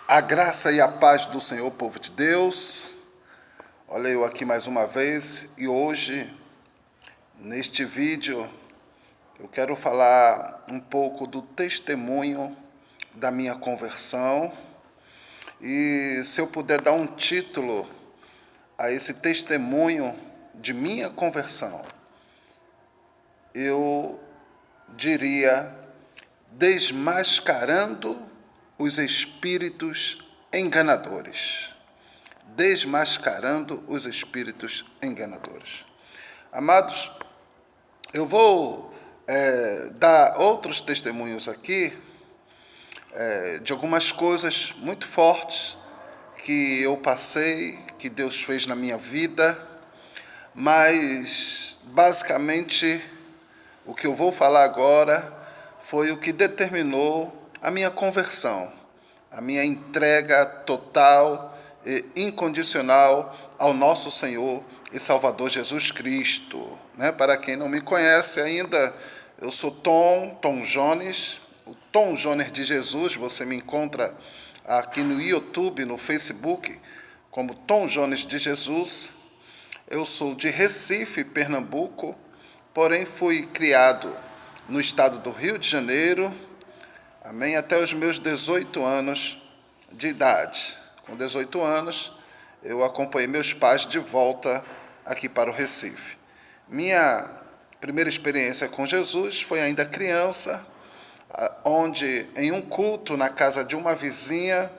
A graça e a paz do Senhor, povo de Deus. Olha eu aqui mais uma vez e hoje, neste vídeo, eu quero falar um pouco do testemunho da minha conversão. E se eu puder dar um título a esse testemunho de minha conversão, eu diria: desmascarando os espíritos enganadores. Desmascarando os espíritos enganadores. Amados, eu vou dar outros testemunhos aqui de algumas coisas muito fortes que eu passei, que Deus fez na minha vida, mas basicamente o que eu vou falar agora foi o que determinou a minha conversão, a minha entrega total e incondicional ao nosso Senhor e Salvador Jesus Cristo. Para quem não me conhece ainda, eu sou Tom Jones, o Tom Jones de Jesus. Você me encontra aqui no YouTube, no Facebook, como Tom Jones de Jesus. Eu sou de Recife, Pernambuco, porém fui criado no estado do Rio de Janeiro, amém, até os meus 18 anos de idade. Com 18 anos, eu acompanhei meus pais de volta aqui para o Recife. Minha primeira experiência com Jesus foi ainda criança, onde em um culto na casa de uma vizinha,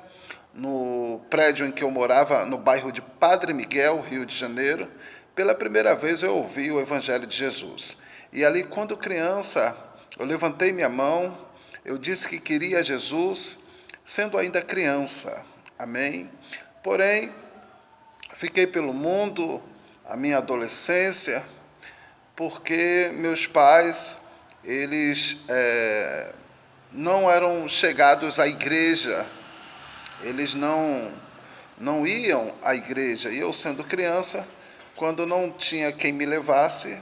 no prédio em que eu morava, no bairro de Padre Miguel, Rio de Janeiro, pela primeira vez eu ouvi o Evangelho de Jesus. E ali, quando criança, eu levantei minha mão, eu disse que queria Jesus, sendo ainda criança, amém? Porém, fiquei pelo mundo, a minha adolescência, porque meus pais, eles não eram chegados à igreja, eles não iam à igreja. E eu, sendo criança, quando não tinha quem me levasse,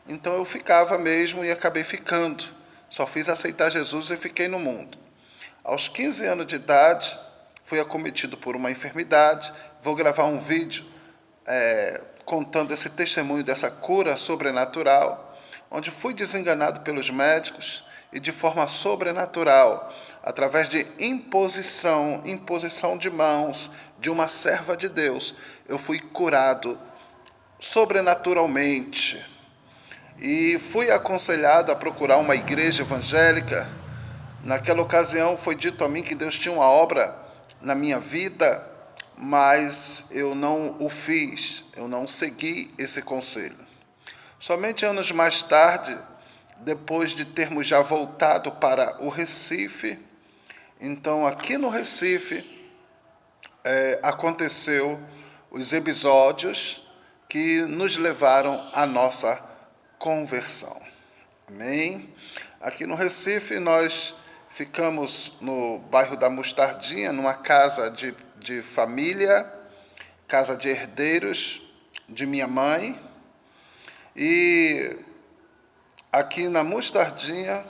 então eu ficava mesmo e acabei ficando. Só fiz aceitar Jesus e fiquei no mundo. Aos 15 anos de idade, fui acometido por uma enfermidade. Vou gravar um vídeo contando esse testemunho dessa cura sobrenatural, onde fui desenganado pelos médicos e de forma sobrenatural, através de imposição de mãos de uma serva de Deus, eu fui curado sobrenaturalmente. E fui aconselhado a procurar uma igreja evangélica. Naquela ocasião foi dito a mim que Deus tinha uma obra na minha vida, mas eu não o fiz, eu não segui esse conselho. Somente anos mais tarde, depois de termos já voltado para o Recife, então aqui no Recife aconteceu os episódios que nos levaram à nossa conversão. Amém? Aqui no Recife, nós ficamos no bairro da Mostardinha, numa casa de família, casa de herdeiros de minha mãe. E aqui na Mostardinha,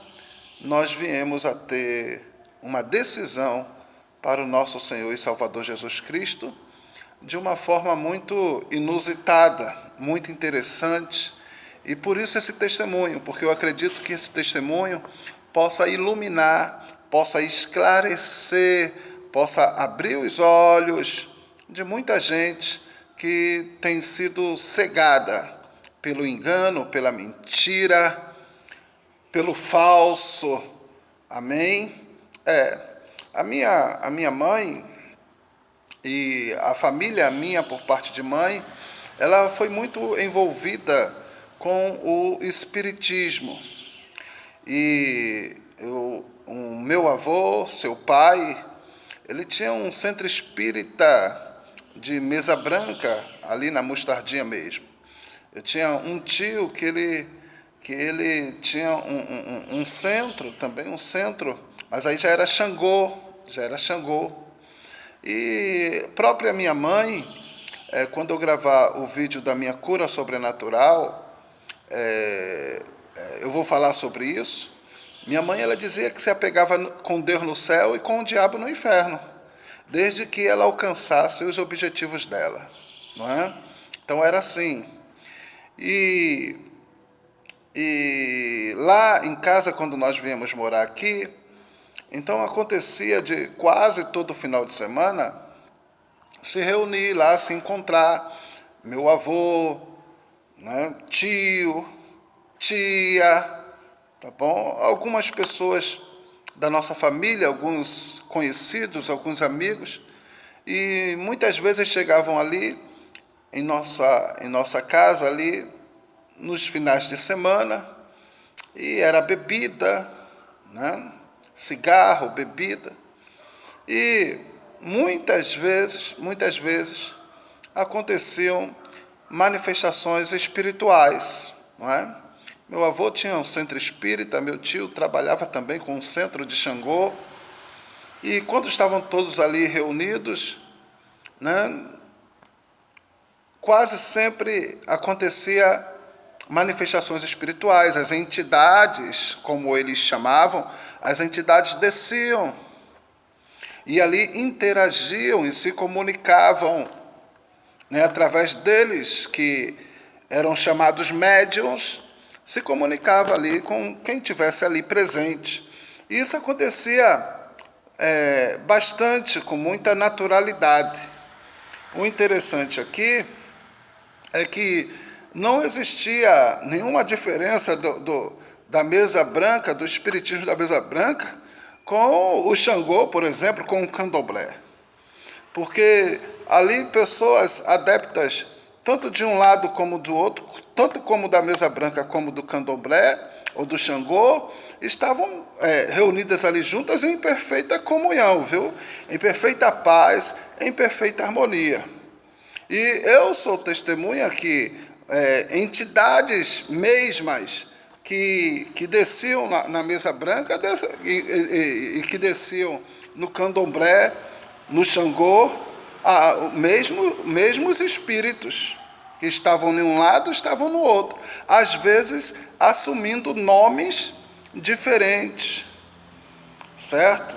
nós viemos a ter uma decisão para o nosso Senhor e Salvador Jesus Cristo, de uma forma muito inusitada, muito interessante. E por isso esse testemunho, porque eu acredito que esse testemunho possa iluminar, possa esclarecer, possa abrir os olhos de muita gente que tem sido cegada pelo engano, pela mentira, pelo falso. Amém? A minha mãe e a família minha, por parte de mãe, ela foi muito envolvida com o espiritismo. E o meu avô, seu pai, ele tinha um centro espírita de Mesa Branca, ali na Mostardinha mesmo. Eu tinha um tio que ele tinha um centro, também um centro, mas aí já era Xangô. E própria minha mãe, quando eu gravar o vídeo da minha cura sobrenatural, eu vou falar sobre isso. Minha mãe, ela dizia que se apegava com Deus no céu e com o diabo no inferno. desde que ela alcançasse os objetivos dela, não é? Então era assim. E lá em casa, quando nós viemos morar aqui, então acontecia de quase todo final de semana se reunir lá, se encontrar, meu avô, né, tio, tia, tá bom? Algumas pessoas da nossa família, alguns conhecidos, alguns amigos, e muitas vezes chegavam ali em nossa casa ali nos finais de semana, e era bebida, né? Cigarro, bebida, e muitas vezes aconteciam manifestações espirituais, não é? Meu avô tinha um centro espírita, meu tio trabalhava também com um centro de Xangô, e quando estavam todos ali reunidos, né, quase sempre acontecia manifestações espirituais, as entidades, como eles chamavam, as entidades desciam e ali interagiam e se comunicavam, né, através deles, que eram chamados médiuns, se comunicava ali com quem tivesse ali presente. E isso acontecia bastante, com muita naturalidade. O interessante aqui é que não existia nenhuma diferença da mesa branca, do espiritismo da mesa branca, com o Xangô, por exemplo, com o candomblé. Porque ali pessoas adeptas, tanto de um lado como do outro, tanto como da mesa branca como do candomblé ou do Xangô, estavam reunidas ali juntas em perfeita comunhão, viu? Em perfeita paz, em perfeita harmonia. E eu sou testemunha que entidades mesmas que desciam na mesa branca e que desciam no candomblé, no Xangô, mesmo os espíritos que estavam em um lado, estavam no outro, às vezes assumindo nomes diferentes, certo?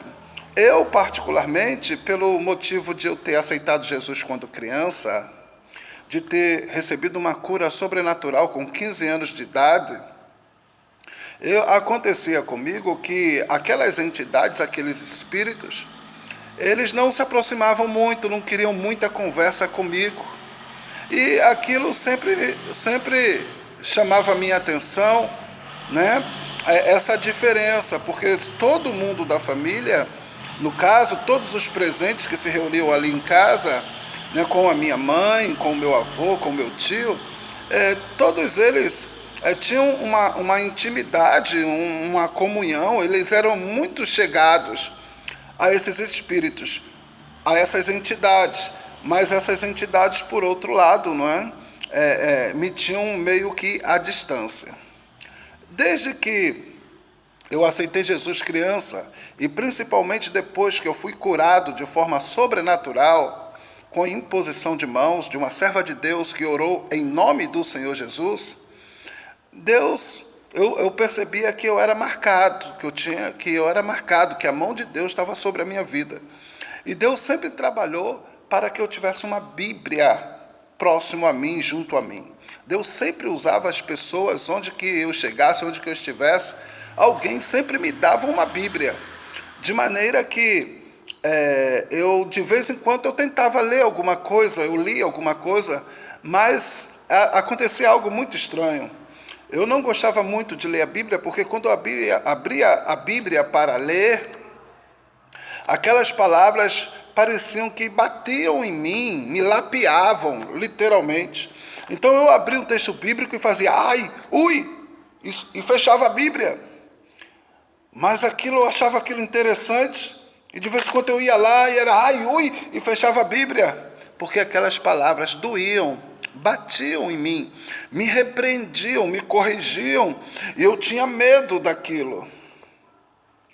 Eu, particularmente, pelo motivo de eu ter aceitado Jesus quando criança, de ter recebido uma cura sobrenatural com 15 anos de idade, acontecia comigo que aquelas entidades, aqueles espíritos, eles não se aproximavam muito, não queriam muita conversa comigo. E aquilo sempre chamava a minha atenção, né? Essa diferença, porque todo mundo da família, no caso, todos os presentes que se reuniam ali em casa, né, com a minha mãe, com o meu avô, com o meu tio, todos eles tinham uma intimidade, uma comunhão, eles eram muito chegados a esses espíritos, a essas entidades, mas essas entidades, por outro lado, não me tinham meio que à distância. Desde que eu aceitei Jesus criança, e principalmente depois que eu fui curado de forma sobrenatural, com a imposição de mãos de uma serva de Deus que orou em nome do Senhor Jesus, eu percebia que eu era marcado, que a mão de Deus estava sobre a minha vida. E Deus sempre trabalhou para que eu tivesse uma Bíblia próximo a mim, junto a mim. Deus sempre usava as pessoas, onde que eu chegasse, onde que eu estivesse, alguém sempre me dava uma Bíblia. De maneira que eu, de vez em quando, eu tentava ler alguma coisa, eu lia alguma coisa, mas acontecia algo muito estranho. Eu não gostava muito de ler a Bíblia, porque quando eu abria a Bíblia para ler, aquelas palavras pareciam que batiam em mim, me lapiavam, literalmente. Então eu abria um texto bíblico e fazia, ai, ui, e fechava a Bíblia. Mas eu achava aquilo interessante, e de vez em quando eu ia lá e era, ai, ui, e fechava a Bíblia, porque aquelas palavras doíam, batiam em mim, me repreendiam, me corrigiam, e eu tinha medo daquilo.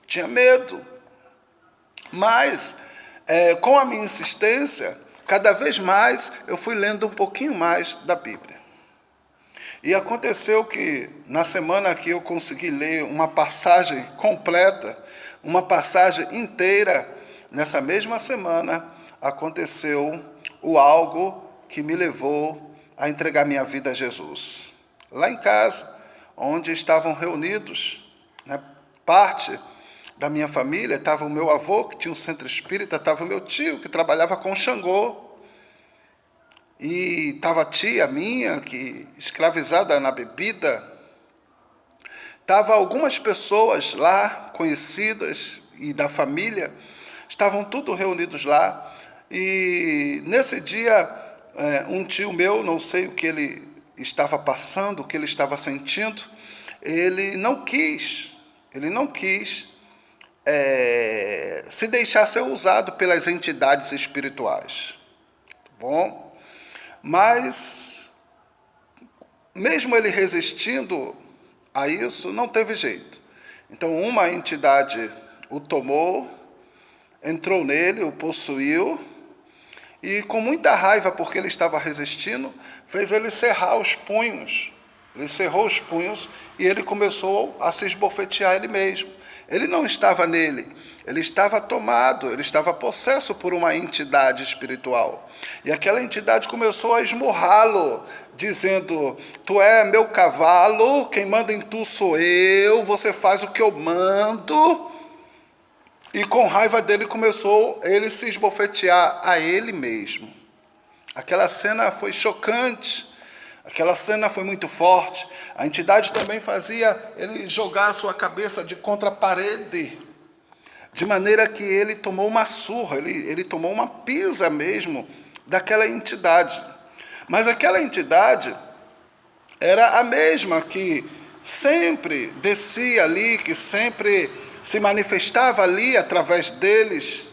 Tinha medo. Mas, com a minha insistência, cada vez mais eu fui lendo um pouquinho mais da Bíblia. E aconteceu que, na semana que eu consegui ler uma passagem completa, uma passagem inteira, nessa mesma semana, aconteceu o algo que me levou a entregar minha vida a Jesus. Lá em casa, onde estavam reunidos, né, parte da minha família, estava o meu avô, que tinha um centro espírita, estava o meu tio, que trabalhava com Xangô, e estava a tia minha, que escravizada na bebida. Estava algumas pessoas lá, conhecidas e da família, estavam tudo reunidos lá. E nesse dia, um tio meu, não sei o que ele estava passando, o que ele estava sentindo, ele não quis se deixar ser usado pelas entidades espirituais, tá bom? Mas, mesmo ele resistindo a isso, não teve jeito. Então, uma entidade o tomou, entrou nele, o possuiu, e com muita raiva, porque ele estava resistindo, fez ele cerrar os punhos. Ele cerrou os punhos e ele começou a se esbofetear ele mesmo. Ele não estava nele, ele estava tomado, ele estava possesso por uma entidade espiritual. E aquela entidade começou a esmurrá-lo, dizendo: tu é meu cavalo, quem manda em tu sou eu, você faz o que eu mando. E com raiva dele começou ele se esbofetear a ele mesmo. Aquela cena foi chocante, aquela cena foi muito forte. A entidade também fazia ele jogar a sua cabeça de contra a parede, de maneira que ele tomou uma surra, ele tomou uma pisa mesmo daquela entidade. Mas aquela entidade era a mesma que sempre descia ali, que sempre se manifestava ali através deles.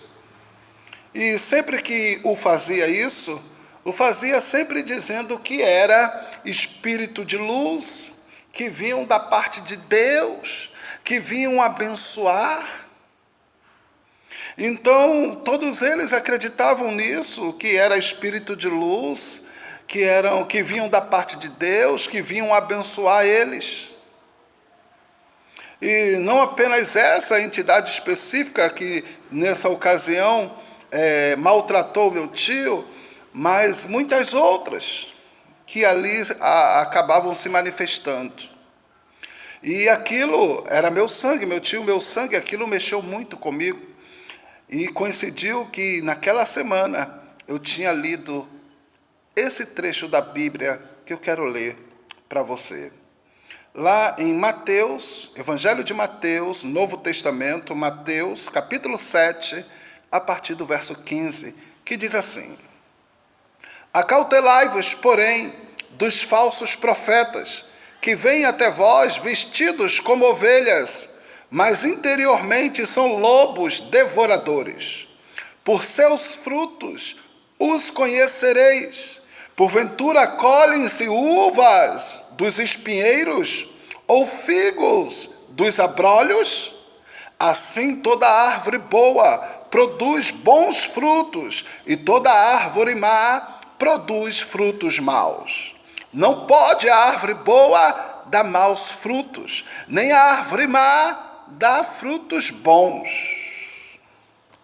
E sempre que o fazia isso, o fazia sempre dizendo que era espírito de luz, que vinham da parte de Deus, que vinham abençoar. Então, todos eles acreditavam nisso, que era espírito de luz, que vinham da parte de Deus, que vinham abençoar eles. E não apenas essa entidade específica que, nessa ocasião, maltratou meu tio, mas muitas outras que ali acabavam se manifestando. E aquilo era meu sangue, meu tio, meu sangue, aquilo mexeu muito comigo. E coincidiu que naquela semana eu tinha lido esse trecho da Bíblia que eu quero ler para você. Lá em Mateus, Evangelho de Mateus, Novo Testamento, Mateus, capítulo 7, a partir do verso 15, que diz assim: acautelai-vos, porém, dos falsos profetas, que vêm até vós vestidos como ovelhas, mas interiormente são lobos devoradores. Por seus frutos os conhecereis. Porventura colhem-se uvas dos espinheiros ou figos dos abrolhos? Assim toda árvore boa produz bons frutos, e toda árvore má produz frutos maus. Não pode a árvore boa dar maus frutos, nem a árvore má dar frutos bons.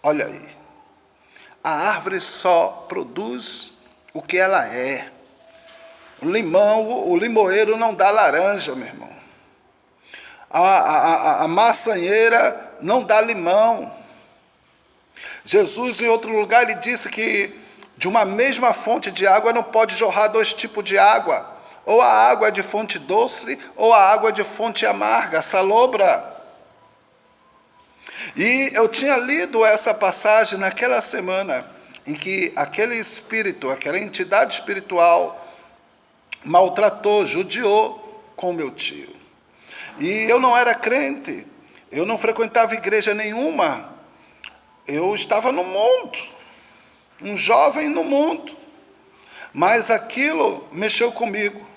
Olha aí, a árvore só produz o que ela é. O limoeiro não dá laranja, meu irmão. A maçanheira não dá limão. Jesus, em outro lugar, ele disse que de uma mesma fonte de água não pode jorrar dois tipos de água. Ou a água de fonte doce, ou a água de fonte amarga, salobra. E eu tinha lido essa passagem naquela semana em que aquele espírito, aquela entidade espiritual, maltratou, judiou com meu tio. E eu não era crente, eu não frequentava igreja nenhuma, eu estava no mundo, um jovem no mundo, mas aquilo mexeu comigo.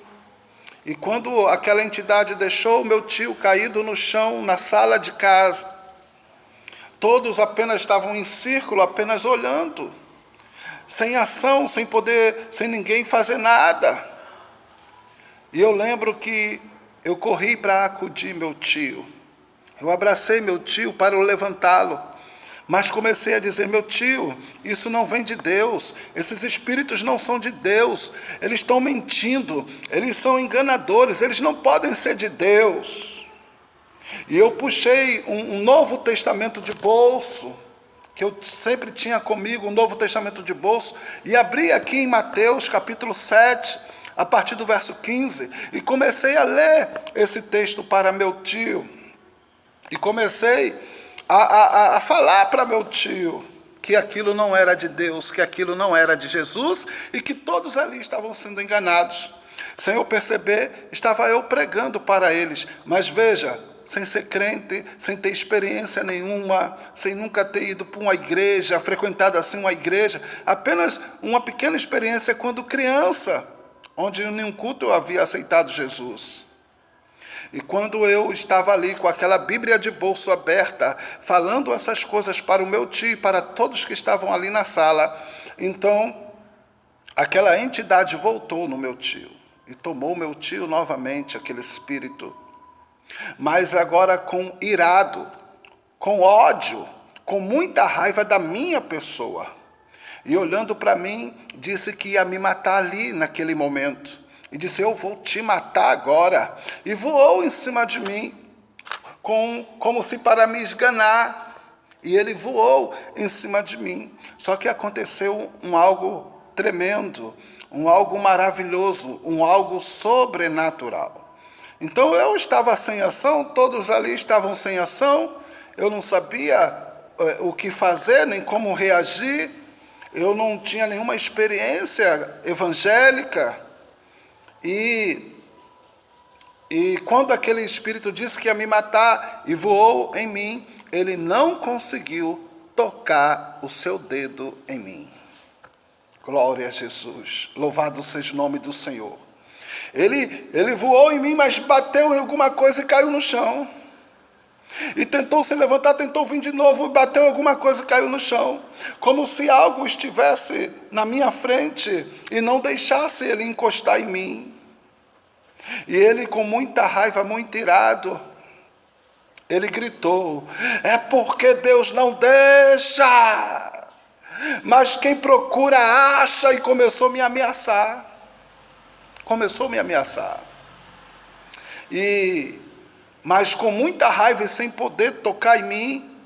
E quando aquela entidade deixou o meu tio caído no chão, na sala de casa, todos apenas estavam em círculo, apenas olhando, sem ação, sem ninguém fazer nada. E eu lembro que eu corri para acudir meu tio. Eu abracei meu tio para o levantá-lo, Mas comecei a dizer: meu tio, isso não vem de Deus, esses espíritos não são de Deus, eles estão mentindo, eles são enganadores, eles não podem ser de Deus. E eu puxei um Novo Testamento de bolso, que eu sempre tinha comigo, um Novo Testamento de bolso, e abri aqui em Mateus capítulo 7, a partir do verso 15, e comecei a ler esse texto para meu tio, e comecei a falar para meu tio que aquilo não era de Deus, que aquilo não era de Jesus, e que todos ali estavam sendo enganados. Sem eu perceber, estava eu pregando para eles, mas veja, sem ser crente, sem ter experiência nenhuma, sem nunca ter ido para uma igreja, frequentado assim uma igreja, apenas uma pequena experiência quando criança, onde em um culto eu havia aceitado Jesus. E quando eu estava ali com aquela Bíblia de bolso aberta, falando essas coisas para o meu tio e para todos que estavam ali na sala, então aquela entidade voltou no meu tio e tomou meu tio novamente, aquele espírito, mas agora com irado, com ódio, com muita raiva da minha pessoa. E olhando para mim, disse que ia me matar ali naquele momento. E disse: eu vou te matar agora. E voou em cima de mim, como se para me esganar. E ele voou em cima de mim. Só que aconteceu algo tremendo, algo maravilhoso, algo sobrenatural. Então eu estava sem ação, todos ali estavam sem ação, eu não sabia o que fazer, nem como reagir, eu não tinha nenhuma experiência evangélica. E quando aquele espírito disse que ia me matar e voou em mim, ele não conseguiu tocar o seu dedo em mim. Glória a Jesus, louvado seja o nome do Senhor. Ele voou em mim, mas bateu em alguma coisa e caiu no chão. E tentou se levantar, tentou vir de novo, bateu em alguma coisa e caiu no chão. Como se algo estivesse na minha frente e não deixasse ele encostar em mim. E ele, com muita raiva, muito irado, ele gritou: é porque Deus não deixa. Mas quem procura acha, e começou a me ameaçar. Mas com muita raiva e sem poder tocar em mim,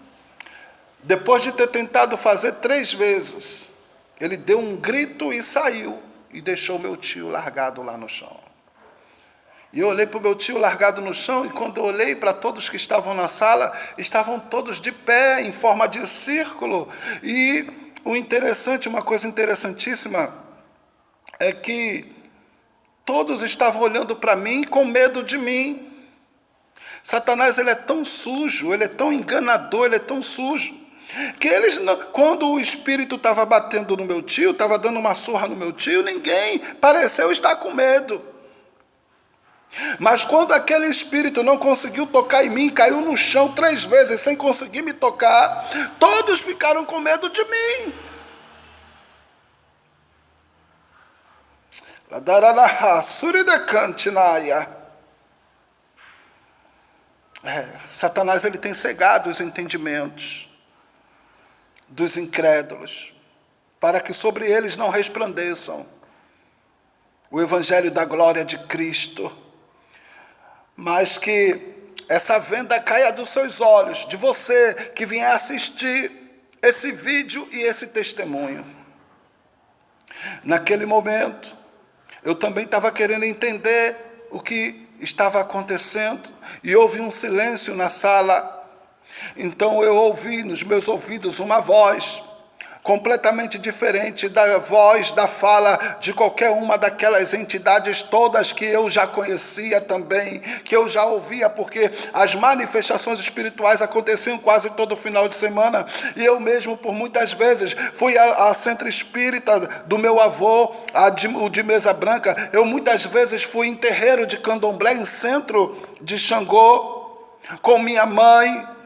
depois de ter tentado fazer 3 vezes, ele deu um grito e saiu, e deixou meu tio largado lá no chão. E eu olhei para o meu tio largado no chão, e quando eu olhei para todos que estavam na sala, estavam todos de pé, em forma de círculo. E uma coisa interessantíssima, é que todos estavam olhando para mim com medo de mim. Satanás, ele é tão sujo, ele é tão enganador, ele é tão sujo, que quando o espírito estava batendo no meu tio, estava dando uma surra no meu tio, ninguém pareceu estar com medo. Mas quando aquele espírito não conseguiu tocar em mim, caiu no chão 3 vezes sem conseguir me tocar, todos ficaram com medo de mim. Satanás, ele tem cegado os entendimentos dos incrédulos, para que sobre eles não resplandeçam o evangelho da glória de Cristo, mas que essa venda caia dos seus olhos, de você que vier assistir esse vídeo e esse testemunho. Naquele momento, eu também estava querendo entender o que estava acontecendo, e houve um silêncio na sala. Então eu ouvi nos meus ouvidos uma voz completamente diferente da voz, da fala de qualquer uma daquelas entidades todas que eu já conhecia também, que eu já ouvia, porque as manifestações espirituais aconteciam quase todo final de semana, e eu mesmo, por muitas vezes, fui a centro espírita do meu avô, o de Mesa Branca, eu muitas vezes fui em terreiro de candomblé, em centro de Xangô, com minha mãe,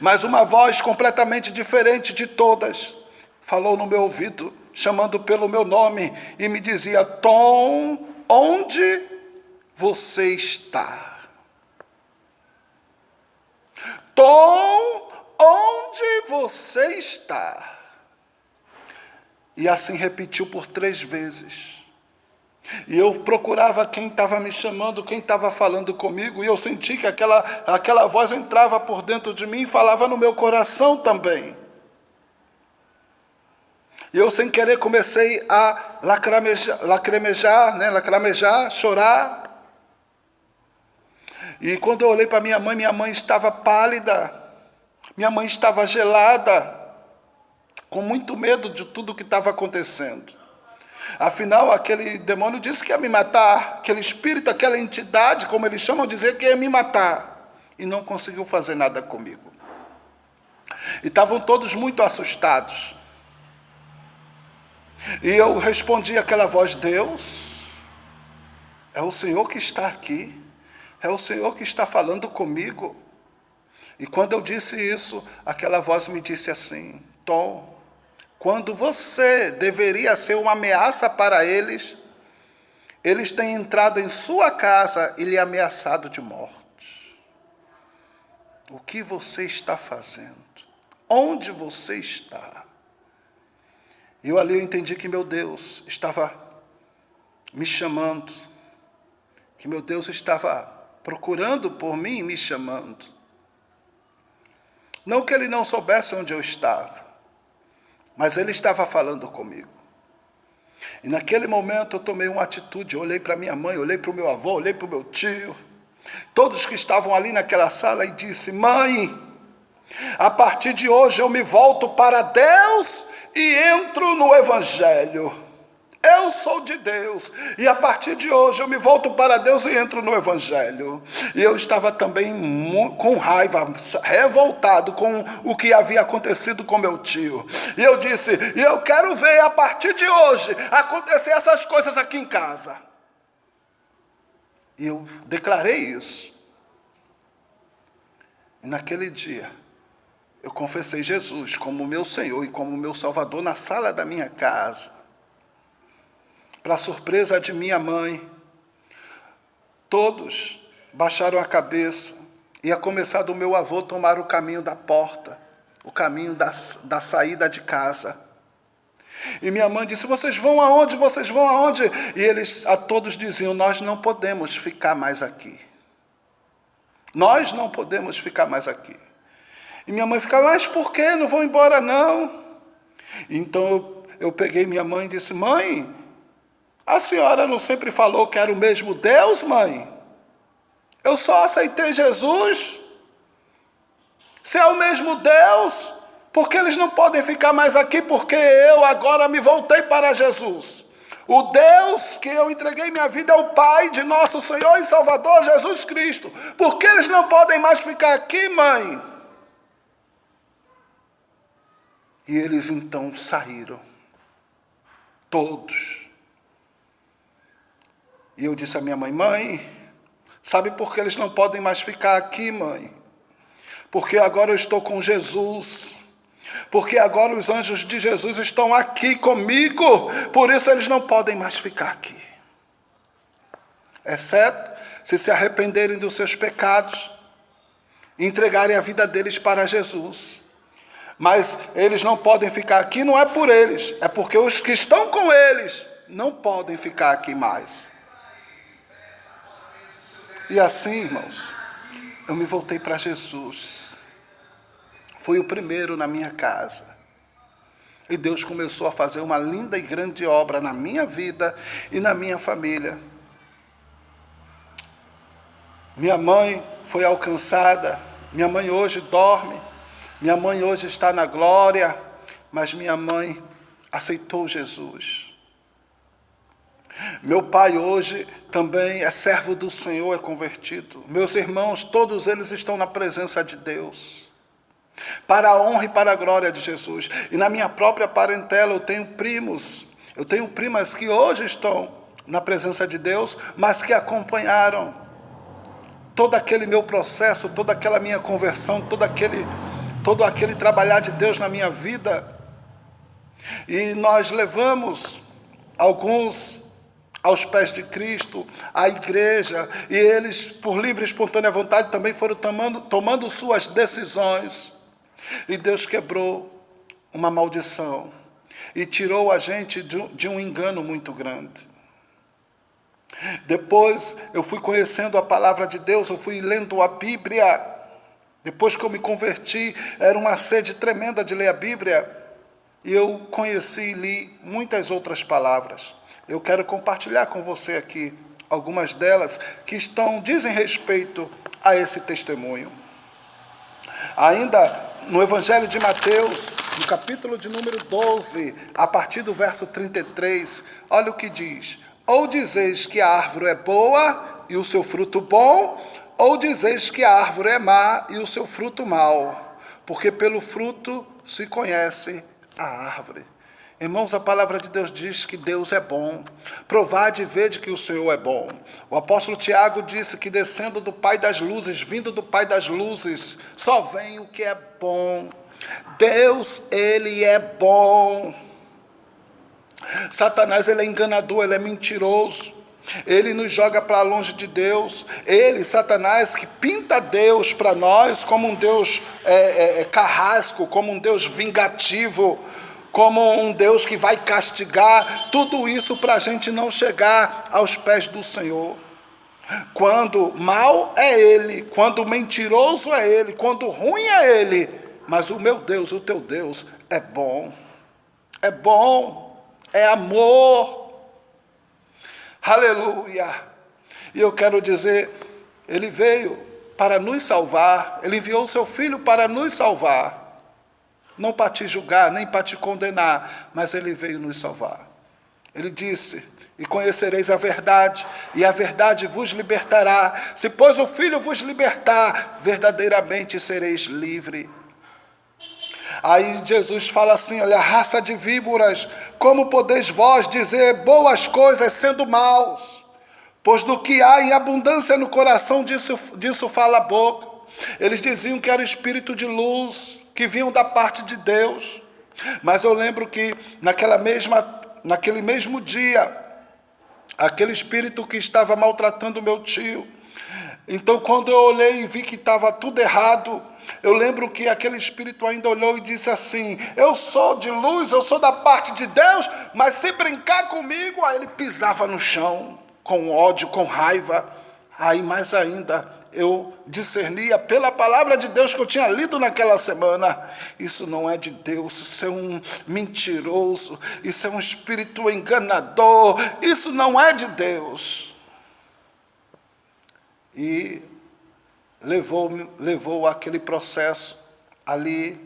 mas uma voz completamente diferente de todas falou no meu ouvido, chamando pelo meu nome, e me dizia: Tom, onde você está? Tom, onde você está? E assim repetiu por 3 vezes. E eu procurava quem estava me chamando, quem estava falando comigo, e eu senti que aquela voz entrava por dentro de mim e falava no meu coração também. E eu, sem querer, comecei a lacrimejar, chorar. E quando eu olhei para minha mãe estava pálida, minha mãe estava gelada, com muito medo de tudo que estava acontecendo. Afinal, aquele demônio disse que ia me matar, aquele espírito, aquela entidade, como eles chamam, dizer que ia me matar. E não conseguiu fazer nada comigo. E estavam todos muito assustados. E eu respondi àquela voz: Deus, é o Senhor que está aqui, é o Senhor que está falando comigo. E quando eu disse isso, aquela voz me disse assim: Tom, quando você deveria ser uma ameaça para eles, eles têm entrado em sua casa e lhe ameaçado de morte. O que você está fazendo? Onde você está? E eu ali entendi que meu Deus estava me chamando, que meu Deus estava procurando por mim e me chamando. Não que ele não soubesse onde eu estava, mas ele estava falando comigo. E naquele momento eu tomei uma atitude, eu olhei para minha mãe, olhei para o meu avô, olhei para o meu tio, todos que estavam ali naquela sala, e disse: mãe, a partir de hoje eu me volto para Deus e entro no Evangelho. Eu sou de Deus, e a partir de hoje eu me volto para Deus e entro no Evangelho. E eu estava também com raiva, revoltado com o que havia acontecido com meu tio. E eu disse: e eu quero ver a partir de hoje acontecer essas coisas aqui em casa. E eu declarei isso. E naquele dia, eu confessei Jesus como meu Senhor e como meu Salvador na sala da minha casa. Para surpresa de minha mãe, todos baixaram a cabeça, e a começar do meu avô tomar o caminho da porta, o caminho da saída de casa. E minha mãe disse: vocês vão aonde? Vocês vão aonde? E eles a todos diziam: nós não podemos ficar mais aqui. Nós não podemos ficar mais aqui. E minha mãe ficava: mas por que? Não vão embora não? Então eu peguei minha mãe e disse: mãe, a senhora não sempre falou que era o mesmo Deus, mãe? Eu só aceitei Jesus. Se é o mesmo Deus, por que eles não podem ficar mais aqui? Porque eu agora me voltei para Jesus. O Deus que eu entreguei minha vida é o Pai de nosso Senhor e Salvador Jesus Cristo. Por que eles não podem mais ficar aqui, mãe? E eles então saíram, todos. E eu disse à minha mãe: mãe, sabe por que eles não podem mais ficar aqui, mãe? Porque agora eu estou com Jesus. Porque agora os anjos de Jesus estão aqui comigo. Por isso eles não podem mais ficar aqui. Exceto se arrependerem dos seus pecados e entregarem a vida deles para Jesus. Mas eles não podem ficar aqui, não é por eles, é porque os que estão com eles não podem ficar aqui mais. E assim, irmãos, eu me voltei para Jesus. Fui o primeiro na minha casa. E Deus começou a fazer uma linda e grande obra na minha vida e na minha família. Minha mãe foi alcançada. Minha mãe hoje dorme. Minha mãe hoje está na glória. Mas minha mãe aceitou Jesus. Meu pai hoje também é servo do Senhor, é convertido. Meus irmãos, todos eles estão na presença de Deus, para a honra e para a glória de Jesus. E na minha própria parentela eu tenho primas que hoje estão na presença de Deus, mas que acompanharam todo aquele meu processo, toda aquela minha conversão, todo aquele trabalhar de Deus na minha vida. E nós levamos alguns aos pés de Cristo, à igreja, e eles, por livre e espontânea vontade, também foram tomando suas decisões. E Deus quebrou uma maldição e tirou a gente de um engano muito grande. Depois eu fui conhecendo a palavra de Deus, eu fui lendo a Bíblia. Depois que eu me converti, era uma sede tremenda de ler a Bíblia. E eu conheci e li muitas outras palavras. Eu quero compartilhar com você aqui algumas delas que dizem respeito a esse testemunho. Ainda no Evangelho de Mateus, no capítulo de número 12, a partir do verso 33, olha o que diz: ou dizeis que a árvore é boa e o seu fruto bom, ou dizeis que a árvore é má e o seu fruto mau, porque pelo fruto se conhece a árvore. Irmãos, a palavra de Deus diz que Deus é bom. Provade e vede que o Senhor é bom. O apóstolo Tiago disse que descendo do Pai das luzes, vindo do Pai das luzes, só vem o que é bom. Deus, Ele é bom. Satanás, ele é enganador, ele é mentiroso. Ele nos joga para longe de Deus. Ele, Satanás, que pinta Deus para nós como um Deus carrasco, como um Deus vingativo, como um Deus que vai castigar, tudo isso para a gente não chegar aos pés do Senhor. Quando mal é Ele, quando mentiroso é Ele, quando ruim é Ele, mas o meu Deus, o teu Deus é bom, é amor, aleluia. E eu quero dizer, Ele veio para nos salvar, Ele enviou o seu Filho para nos salvar, não para te julgar, nem para te condenar, mas Ele veio nos salvar. Ele disse: e conhecereis a verdade, e a verdade vos libertará. Se, pois, o Filho vos libertar, verdadeiramente sereis livres. Aí Jesus fala assim: olha, raça de víboras, como podeis vós dizer boas coisas sendo maus? Pois do que há em abundância no coração, disso fala a boca. Eles diziam que era espírito de luz, que vinham da parte de Deus. Mas eu lembro que naquele mesmo dia, aquele espírito que estava maltratando meu tio, então quando eu olhei e vi que estava tudo errado, eu lembro que aquele espírito ainda olhou e disse assim: eu sou de luz, eu sou da parte de Deus, mas se brincar comigo, aí ele pisava no chão, com ódio, com raiva. Aí mais ainda, eu discernia pela palavra de Deus que eu tinha lido naquela semana: isso não é de Deus, isso é um mentiroso, isso é um espírito enganador, isso não é de Deus. E levou aquele processo ali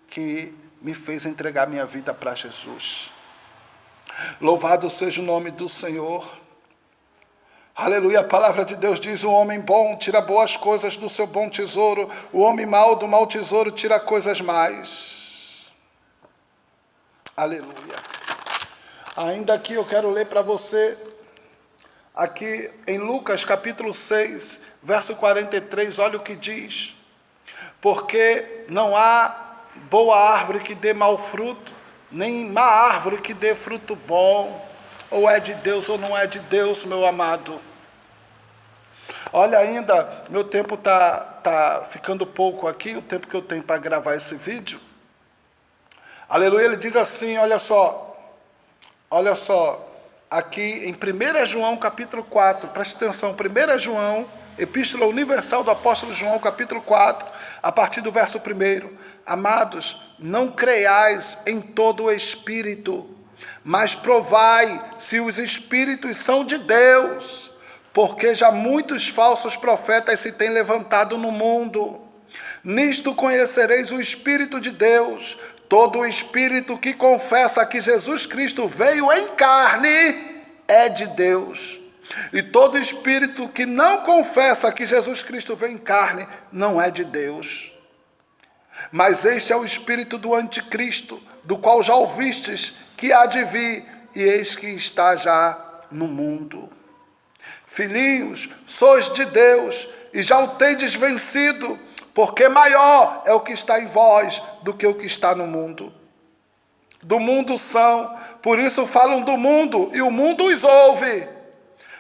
que me fez entregar minha vida para Jesus. Louvado seja o nome do Senhor. Aleluia, a palavra de Deus diz: o homem bom tira boas coisas do seu bom tesouro, o homem mau do mau tesouro tira coisas más. Aleluia. Ainda aqui eu quero ler para você, aqui em Lucas capítulo 6, verso 43, olha o que diz: porque não há boa árvore que dê mau fruto, nem má árvore que dê fruto bom. Ou é de Deus ou não é de Deus, meu amado. Olha, ainda, meu tempo tá ficando pouco aqui, o tempo que eu tenho para gravar esse vídeo. Aleluia, ele diz assim, olha só, aqui em 1 João capítulo 4, preste atenção, 1 João, Epístola Universal do Apóstolo João, capítulo 4, a partir do verso 1. Amados, não creiais em todo o espírito, mas provai se os espíritos são de Deus, porque já muitos falsos profetas se têm levantado no mundo. Nisto conhecereis o Espírito de Deus. Todo o espírito que confessa que Jesus Cristo veio em carne é de Deus. E todo espírito que não confessa que Jesus Cristo veio em carne não é de Deus. Mas este é o espírito do anticristo, do qual já ouvistes que há de vir, e eis que está já no mundo. Filhinhos, sois de Deus, e já o tendes vencido, porque maior é o que está em vós do que o que está no mundo. Do mundo são, por isso falam do mundo, e o mundo os ouve.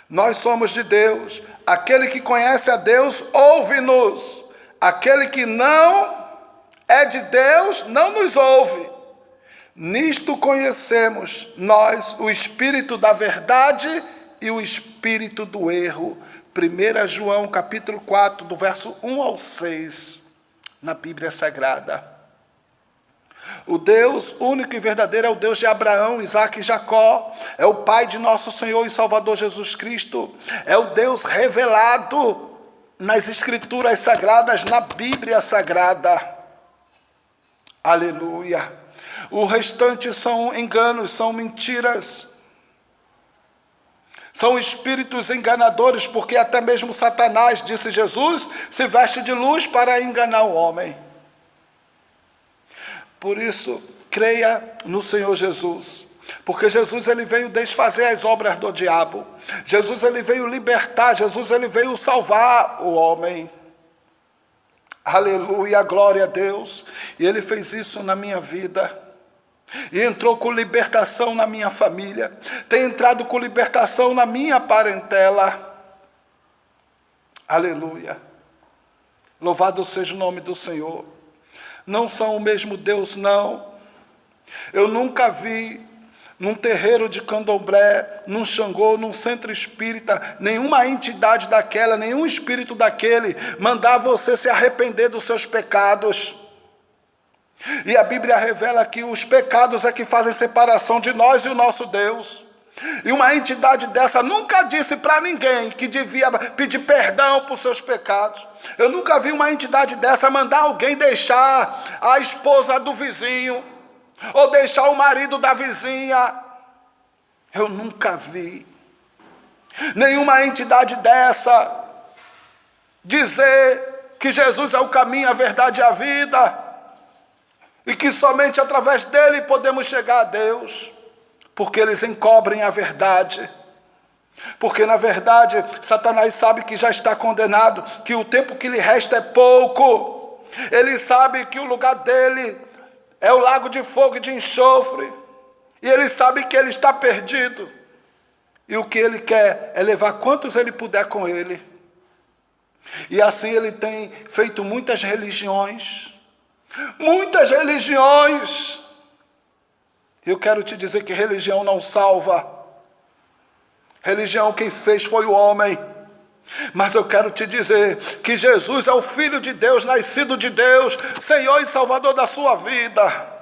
Nós somos de Deus. Aquele que conhece a Deus, ouve-nos. Aquele que não é de Deus, não nos ouve. Nisto conhecemos nós o espírito da verdade e o espírito do erro. 1 João capítulo 4, do verso 1 ao 6, na Bíblia Sagrada. O Deus único e verdadeiro é o Deus de Abraão, Isaque e Jacó. É o Pai de nosso Senhor e Salvador Jesus Cristo. É o Deus revelado nas Escrituras Sagradas, na Bíblia Sagrada. Aleluia. O restante são enganos, são mentiras. São espíritos enganadores, porque até mesmo Satanás, disse Jesus, se veste de luz para enganar o homem. Por isso, creia no Senhor Jesus, porque Jesus ele veio desfazer as obras do diabo. Jesus ele veio libertar, Jesus ele veio salvar o homem. Aleluia, glória a Deus. E ele fez isso na minha vida. E entrou com libertação na minha família. Tem entrado com libertação na minha parentela. Aleluia. Louvado seja o nome do Senhor. Não são o mesmo Deus, não. Eu nunca vi num terreiro de candomblé, num Xangô, num centro espírita, nenhuma entidade daquela, nenhum espírito daquele mandar você se arrepender dos seus pecados. E a Bíblia revela que os pecados é que fazem separação de nós e o nosso Deus. E uma entidade dessa nunca disse para ninguém que devia pedir perdão por seus pecados. Eu nunca vi uma entidade dessa mandar alguém deixar a esposa do vizinho, ou deixar o marido da vizinha. Eu nunca vi nenhuma entidade dessa dizer que Jesus é o caminho, a verdade e a vida, e que somente através dele podemos chegar a Deus, porque eles encobrem a verdade. Porque na verdade Satanás sabe que já está condenado, que o tempo que lhe resta é pouco. Ele sabe que o lugar dele é o lago de fogo e de enxofre, e ele sabe que ele está perdido, e o que ele quer é levar quantos ele puder com ele. E assim ele tem feito muitas religiões. Muitas religiões. Eu quero te dizer que religião não salva. Religião quem fez foi o homem. Mas eu quero te dizer que Jesus é o Filho de Deus, nascido de Deus, Senhor e Salvador da sua vida.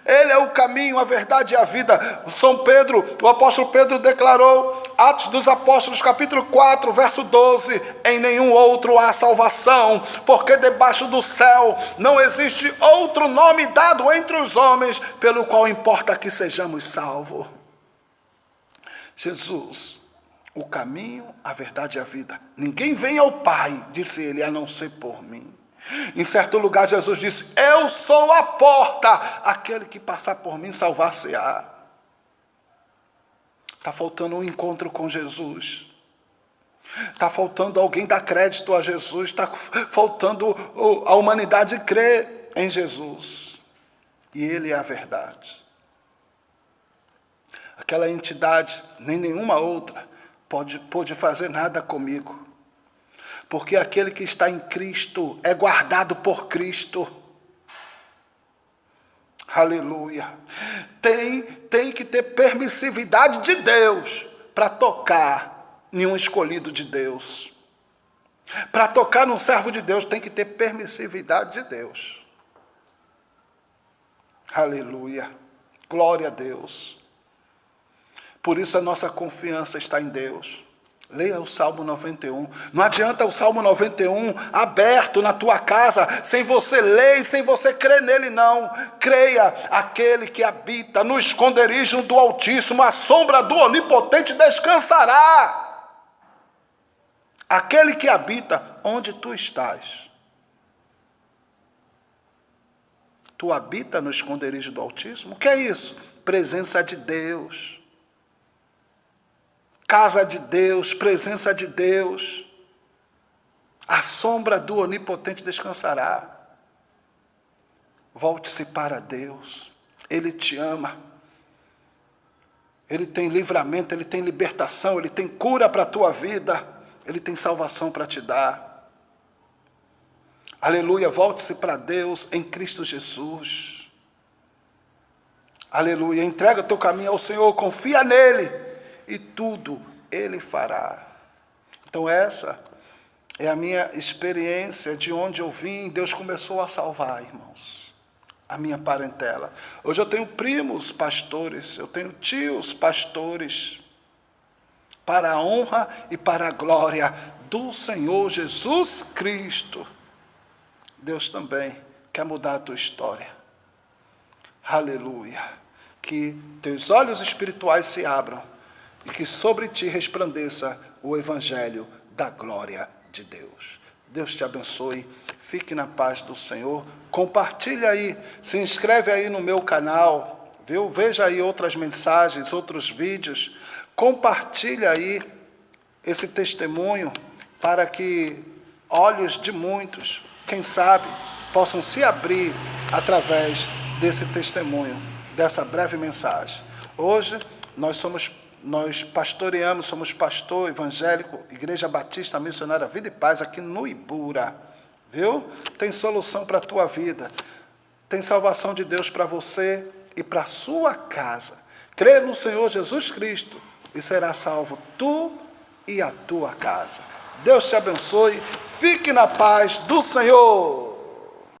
Ele é o caminho, a verdade e a vida. São Pedro, o apóstolo Pedro declarou, Atos dos Apóstolos, capítulo 4, verso 12, em nenhum outro há salvação, porque debaixo do céu não existe outro nome dado entre os homens, pelo qual importa que sejamos salvos. Jesus, o caminho, a verdade e a vida. Ninguém vem ao Pai, disse ele, a não ser por mim. Em certo lugar Jesus disse, eu sou a porta, aquele que passar por mim salvar-se-á. Está faltando um encontro com Jesus. Está faltando alguém dar crédito a Jesus. Está faltando a humanidade crer em Jesus. E Ele é a verdade. Aquela entidade, nem nenhuma outra, pode fazer nada comigo. Porque aquele que está em Cristo é guardado por Cristo. Aleluia. Tem que ter permissividade de Deus para tocar em um escolhido de Deus. Para tocar num servo de Deus tem que ter permissividade de Deus. Aleluia. Glória a Deus. Por isso a nossa confiança está em Deus. Leia o Salmo 91. Não adianta o Salmo 91 aberto na tua casa, sem você ler e sem você crer nele, não. Creia, aquele que habita no esconderijo do Altíssimo, a sombra do Onipotente descansará. Aquele que habita onde tu estás. Tu habita no esconderijo do Altíssimo? O que é isso? Presença de Deus. Casa de Deus, presença de Deus, a sombra do Onipotente descansará. Volte-se para Deus, Ele te ama, Ele tem livramento, Ele tem libertação, Ele tem cura para a tua vida, Ele tem salvação para te dar. Aleluia, volte-se para Deus em Cristo Jesus. Aleluia, entrega o teu caminho ao Senhor, confia nele e tudo ele fará. Então essa é a minha experiência de onde eu vim. Deus começou a salvar, irmãos, a minha parentela. Hoje eu tenho primos pastores, eu tenho tios pastores, para a honra e para a glória do Senhor Jesus Cristo. Deus também quer mudar a tua história. Aleluia. Que teus olhos espirituais se abram e que sobre ti resplandeça o evangelho da glória de Deus. Deus te abençoe. Fique na paz do Senhor. Compartilha aí, se inscreve aí no meu canal, viu? Veja aí outras mensagens, outros vídeos. Compartilha aí esse testemunho para que olhos de muitos, quem sabe, possam se abrir através desse testemunho, dessa breve mensagem. Hoje nós pastoreamos, somos pastor evangélico, Igreja Batista Missionária Vida e Paz, aqui no Ibura, viu? Tem solução para a tua vida, tem salvação de Deus para você e para a sua casa. Crê no Senhor Jesus Cristo e será salvo tu e a tua casa. Deus te abençoe, fique na paz do Senhor.